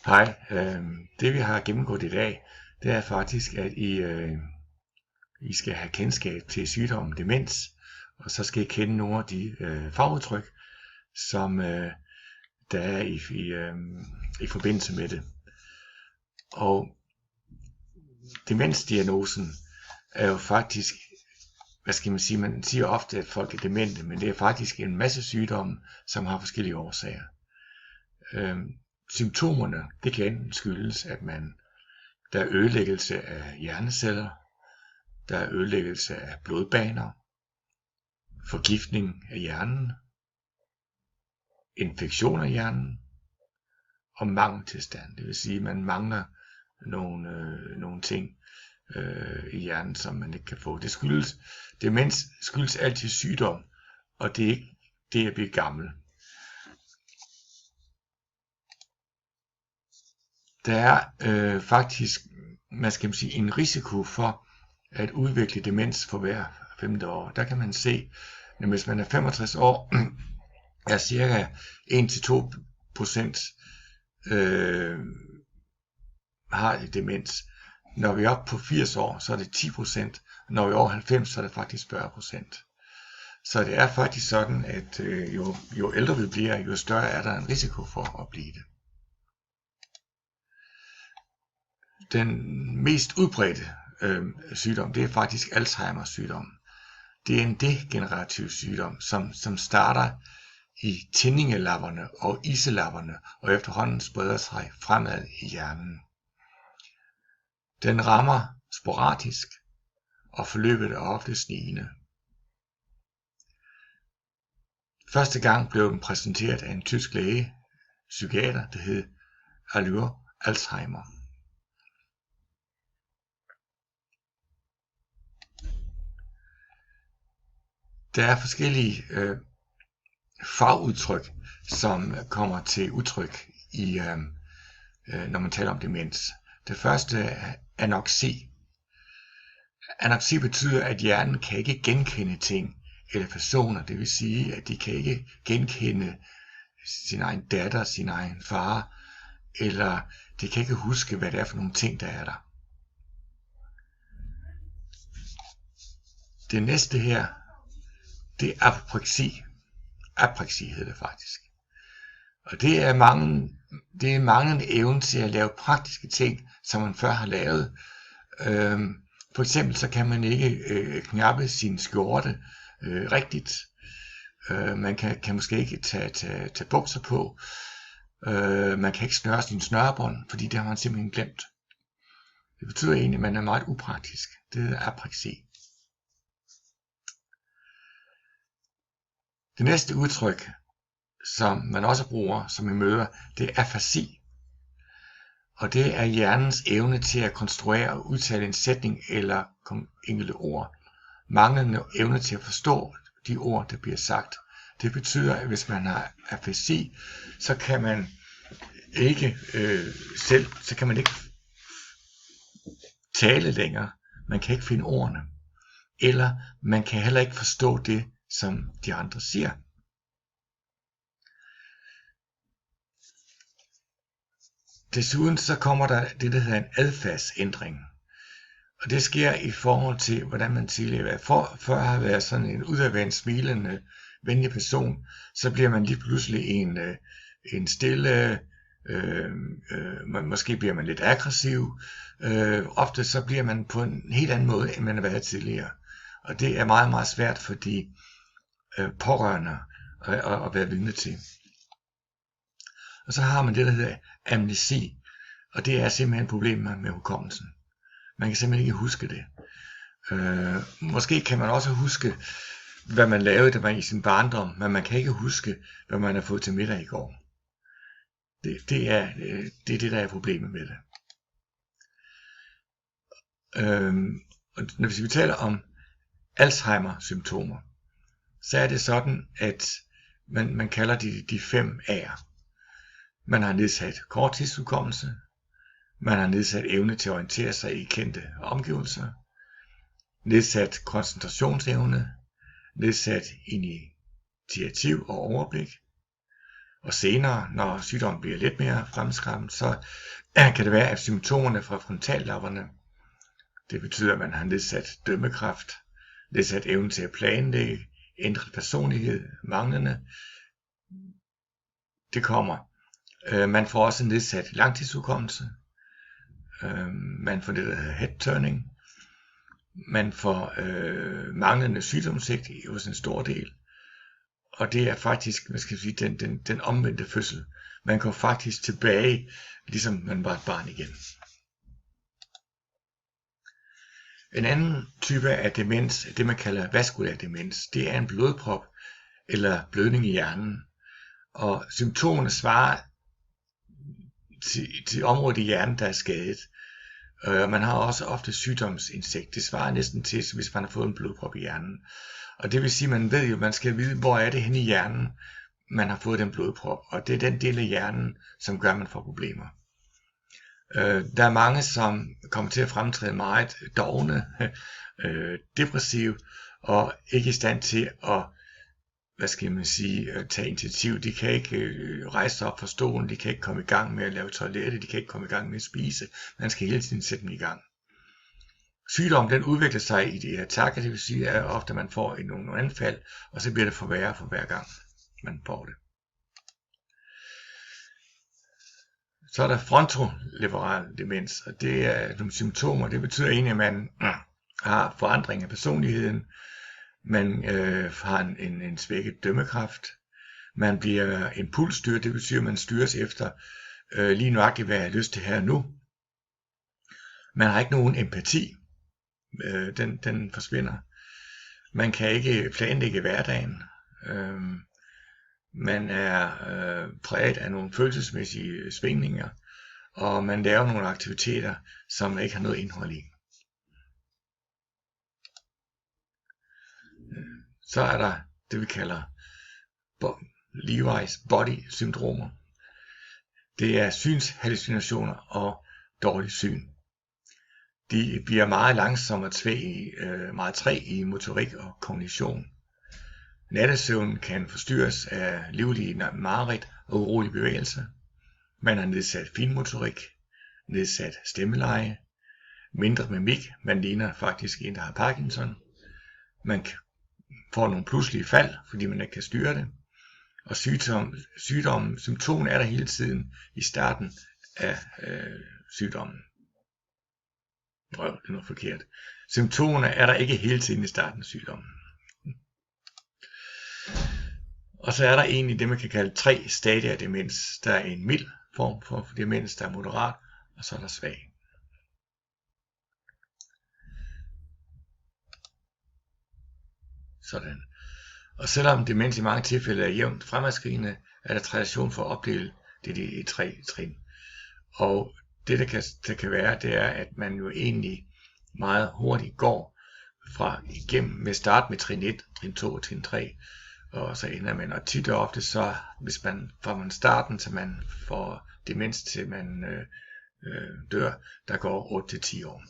Hej, det vi har gennemgået i dag, det er faktisk, at I skal have kendskab til sygdommen demens, og så skal I kende nogle af de fagudtryk, som der er i forbindelse med det. Og demensdiagnosen er jo faktisk, hvad skal man sige, man siger ofte, at folk er demente, men det er faktisk en masse sygdomme, som har forskellige årsager. Symptomerne, det kan enten skyldes, at der er ødelæggelse af hjerneceller, der er ødelæggelse af blodbaner, forgiftning af hjernen, infektion af hjernen og mangeltilstand. Det vil sige, at man mangler nogle ting i hjernen, som man ikke kan få. Demens skyldes altid sygdom, og det er ikke det at blive gammel. Der er faktisk, man skal sige, en risiko for at udvikle demens for hver 5. år. Der kan man se, at hvis man er 65 år, er cirka 1-2% har demens. Når vi er oppe på 80 år, så er det 10%. Når vi er over 90, så er det faktisk 40%. Så det er faktisk sådan, at jo ældre vi bliver, jo større er der en risiko for at blive det. Den mest udbredte sygdom, det er faktisk Alzheimers sygdom. Det er en degenerativ sygdom, som starter i tindingelapperne og iselapperne, og efterhånden spreder sig fremad i hjernen. Den rammer sporadisk, og forløbet er ofte snigende. Første gang blev den præsenteret af en tysk læge, psykiater, der hed Alois Alzheimer. Der er forskellige fagudtryk, som kommer til udtryk når man taler om demens. Det første er anoreksi. Anoreksi betyder, at hjernen kan ikke genkende ting eller personer. Det vil sige, at de kan ikke genkende sin egen datter, sin egen far, eller de kan ikke huske, hvad det er for nogle ting, der er der. Det næste her, det er apreksi. Apreksi hedder det faktisk. Og det er manglende evne til at lave praktiske ting, som man før har lavet. For eksempel så kan man ikke knappe sin skjorte rigtigt. Man kan måske ikke tage bukser på. Man kan ikke snøre sin snørebånd, fordi det har man simpelthen glemt. Det betyder egentlig, at man er meget upraktisk. Det er apreksi. Det næste udtryk, som man også bruger, som I møder, det er afasi. Og det er hjernens evne til at konstruere og udtale en sætning eller enkelte ord. Manglende evne til at forstå de ord, der bliver sagt. Det betyder, at hvis man har afasi, så kan man ikke tale længere. Man kan ikke finde ordene. Eller man kan heller ikke forstå det, som de andre siger. Desuden så kommer der det, der hedder en adfærdsændring. Og det sker i forhold til, hvordan man tidligere før har været sådan en udadvendt, smilende, venlig person, så bliver man lige pludselig en stille, måske bliver man lidt aggressiv. Ofte så bliver man på en helt anden måde, end man har været tidligere. Og det er meget, meget svært for de pårørende at være vidne til. Og så har man det, der hedder amnesi, og det er simpelthen problemer med hukommelsen. Man kan simpelthen ikke huske det. Måske kan man også huske, hvad man lavede, da man i sin barndom, men man kan ikke huske, hvad man har fået til middag i går. Det er det, der er problemet med det. Og når vi taler om Alzheimer-symptomer, så er det sådan, at man kalder de 5 A'er. Man har nedsat korttidshukommelse, man har nedsat evne til at orientere sig i kendte omgivelser, nedsat koncentrationsevne, nedsat initiativ og overblik, Og senere, når sygdommen bliver lidt mere fremskræmmende, så kan det være, at symptomerne fra frontallapperne, det betyder, at man har nedsat dømmekraft, nedsat evnen til at planlægge, ændret personlighed, manglende, det kommer. Man får også nedsat langtidshukommelse, man får det, der hedder head turning, man får manglende sygdomssigt hos en stor del, og det er faktisk, hvad skal jeg sige, den omvendte fødsel. Man går faktisk tilbage, ligesom man var et barn igen. En anden type af demens, det man kalder vaskulær demens, det er en blodprop eller blødning i hjernen. Og symptomerne svarer til området i hjernen, der er skadet. Man har også ofte sygdomsindsigt. Det svarer næsten til, hvis man har fået en blodprop i hjernen. Og det vil sige, at man ved jo, man skal vide, hvor er det henne i hjernen, man har fået den blodprop. Og det er den del af hjernen, som gør, at man får problemer. Der er mange, som kommer til at fremtræde meget dovne, depressive og ikke i stand til at, hvad skal man sige, tage initiativ. De kan ikke rejse sig op fra stolen, de kan ikke komme i gang med at lave toilettet, de kan ikke komme i gang med at spise. Man skal hele tiden sætte dem i gang. Sygdommen den udvikler sig i de attacker, det vil sige, at ofte man får nogle anfald, og så bliver det for værre for hver gang man får det. Så er der frontotemporal demens, og det er nogle symptomer. Det betyder egentlig, at man har forandring af personligheden, man har en svækket dømmekraft, man bliver impulsstyret, det betyder, at man styres efter lige nøjagtigt, hvad jeg har lyst til her og nu. Man har ikke nogen empati, den forsvinder. Man kan ikke planlægge hverdagen. Man er præget af nogle følelsesmæssige svingninger, og man laver nogle aktiviteter, som ikke har noget indhold i. Så er der det, vi kalder Lewy body syndromer. Det er synshallucinationer og dårlig syn. De bliver meget langsomme og meget træg i motorik og kognition. Nattesøvnen kan forstyrres af livlige mareridt og urolige bevægelser. Man har nedsat finmotorik, nedsat stemmeleje, mindre mimik, man ligner faktisk en, der har Parkinson. Man får nogle pludselige fald, fordi man ikke kan styre det. Og symptomen er der hele tiden i starten af sygdommen. Det er noget forkert. Symptomerne er der ikke hele tiden i starten af sygdommen. Og så er der egentlig det, man kan kalde 3 stadier af demens. Der er en mild form for demens, der er moderat, og så er der svag. Sådan. Og selvom demens i mange tilfælde er jævnt fremadskridende, er der tradition for at opdele det i 3 trin. Og det, der kan være, det er, at man jo egentlig meget hurtigt går fra igennem med start med trin 1, trin 2 og trin 3. Og så ender man, og tit og ofte så, hvis man fra starten til man får demens til man dør, der går 8 til 10 år.